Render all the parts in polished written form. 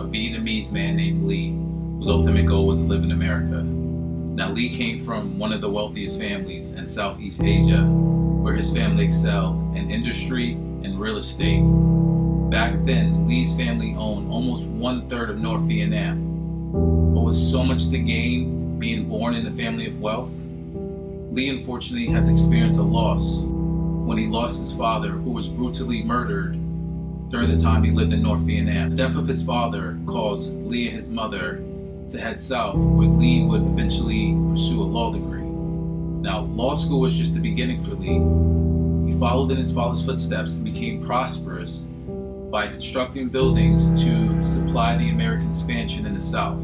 a Vietnamese man named Lee, whose ultimate goal was to live in America. Now, Lee came from one of the wealthiest families in Southeast Asia, where his family excelled in industry and real estate. Back then, Lee's family owned almost 1/3 of North Vietnam. But with so much to gain being born in a family of wealth, Lee unfortunately had to experience a loss when he lost his father, who was brutally murdered during the time he lived in North Vietnam. The death of his father caused Lee and his mother to head south, where Lee would eventually pursue a law degree. Now, law school was just the beginning for Lee. He followed in his father's footsteps and became prosperous by constructing buildings to supply the American expansion in the South.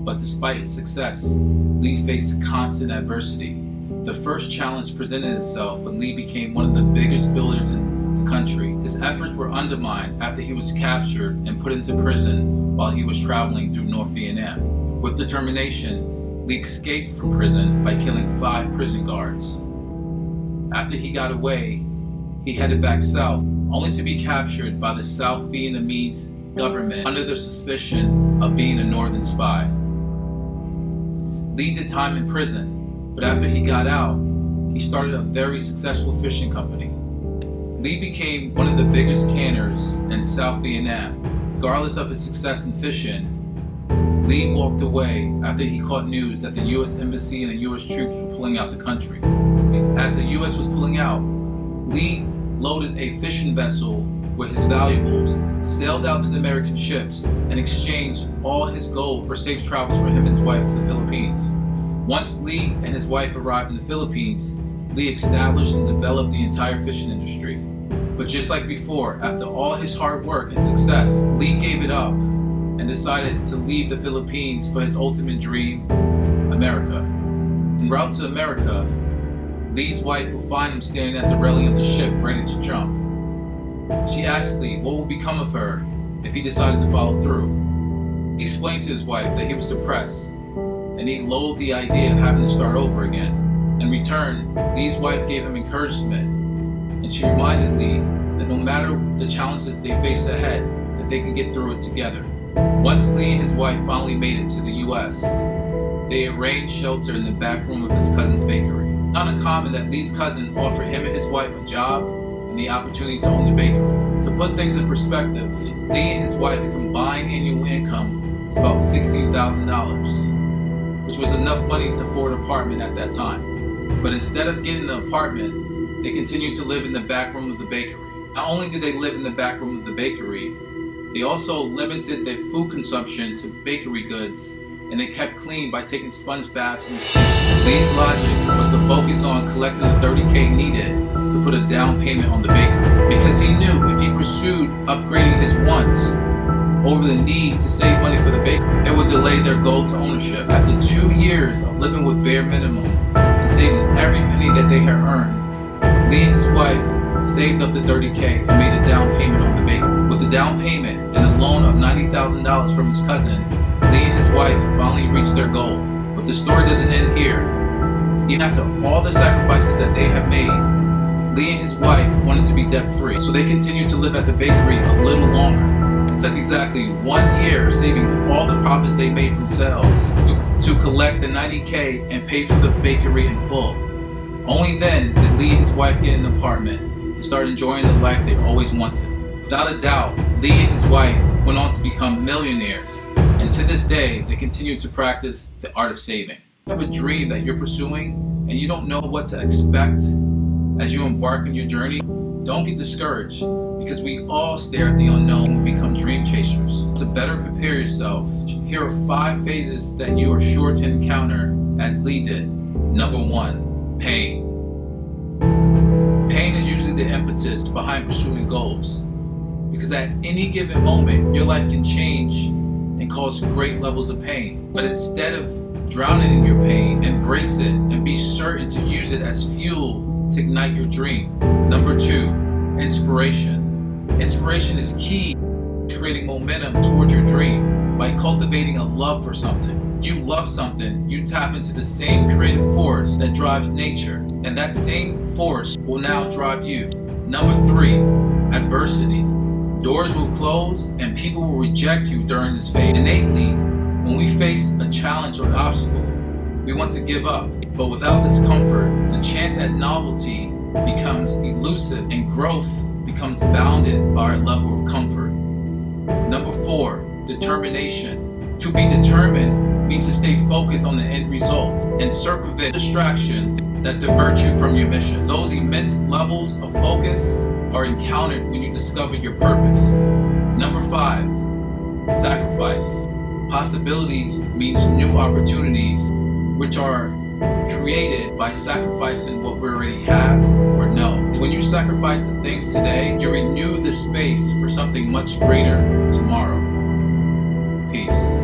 But despite his success, Lee faced constant adversity. The first challenge presented itself when Lee became one of the biggest builders in the country. His efforts were undermined after he was captured and put into prison while he was traveling through North Vietnam. With determination, Lee escaped from prison by killing 5 prison guards. After he got away, he headed back south, only to be captured by the South Vietnamese government under the suspicion of being a northern spy. Lee did time in prison, but after he got out, he started a very successful fishing company. Lee became one of the biggest canners in South Vietnam. Regardless of his success in fishing, Lee walked away after he caught news that the U.S. Embassy and the U.S. troops were pulling out the country. As the U.S. was pulling out, Lee loaded a fishing vessel with his valuables, sailed out to the American ships, and exchanged all his gold for safe travels for him and his wife to the Philippines. Once Lee and his wife arrived in the Philippines, Lee established and developed the entire fishing industry. But just like before, after all his hard work and success, Lee gave it up and decided to leave the Philippines for his ultimate dream, America. En route to America, Lee's wife will find him standing at the railing of the ship ready to jump. She asked Lee what would become of her if he decided to follow through. He explained to his wife that he was depressed and he loathed the idea of having to start over again. In return, Lee's wife gave him encouragement, and she reminded Lee that no matter the challenges they faced ahead, that they can get through it together. Once Lee and his wife finally made it to the U.S., they arranged shelter in the back room of his cousin's bakery. Not uncommon that Lee's cousin offered him and his wife a job and the opportunity to own the bakery. To put things in perspective, Lee and his wife's combined annual income was about $16,000. which was enough money to afford an apartment at that time. But instead of getting the apartment, they continued to live in the back room of the bakery. Not only did they live in the back room of the bakery, they also limited their food consumption to bakery goods, and they kept clean by taking sponge baths in the sink. Lee's logic was to focus on collecting the $30K needed to put a down payment on the bakery, because he knew if he pursued upgrading his wants over the need to save money for the bakery, it would delay their goal to ownership. After 2 years of living with bare minimum and saving every penny that they had earned, Lee and his wife saved up the $30K and made a down payment on the bakery. With the down payment and a loan of $90,000 from his cousin, Lee and his wife finally reached their goal. But the story doesn't end here. Even after all the sacrifices that they have made, Lee and his wife wanted to be debt-free, so they continued to live at the bakery a little longer. It took exactly 1 year, saving all the profits they made from sales, to collect the $90K and pay for the bakery in full. Only then did Lee and his wife get an apartment and start enjoying the life they always wanted. Without a doubt, Lee and his wife went on to become millionaires, and to this day, they continue to practice the art of saving. If you have a dream that you're pursuing and you don't know what to expect as you embark on your journey, don't get discouraged, because we all stare at the unknown and become dream chasers. To better prepare yourself, here are 5 phases that you are sure to encounter as Lee did. Number 1, pain. Pain is usually the impetus behind pursuing goals, because at any given moment, your life can change and cause great levels of pain. But instead of drowning in your pain, embrace it and be certain to use it as fuel to ignite your dream. Number 2, inspiration. Inspiration is key to creating momentum towards your dream by cultivating a love for something. You love something, you tap into the same creative force that drives nature, and that same force will now drive you. Number 3, adversity. Doors will close and people will reject you during this phase. Innately, when we face a challenge or obstacle, we want to give up. But without discomfort, the chance at novelty becomes elusive and growth becomes bounded by our level of comfort. Number 4, determination. To be determined means to stay focused on the end result and circumvent distractions that divert you from your mission. Those immense levels of focus are encountered when you discover your purpose. Number 5, sacrifice. Possibilities means new opportunities, which are created by sacrificing what we already have or know. When you sacrifice the things today, you renew the space for something much greater tomorrow. Peace.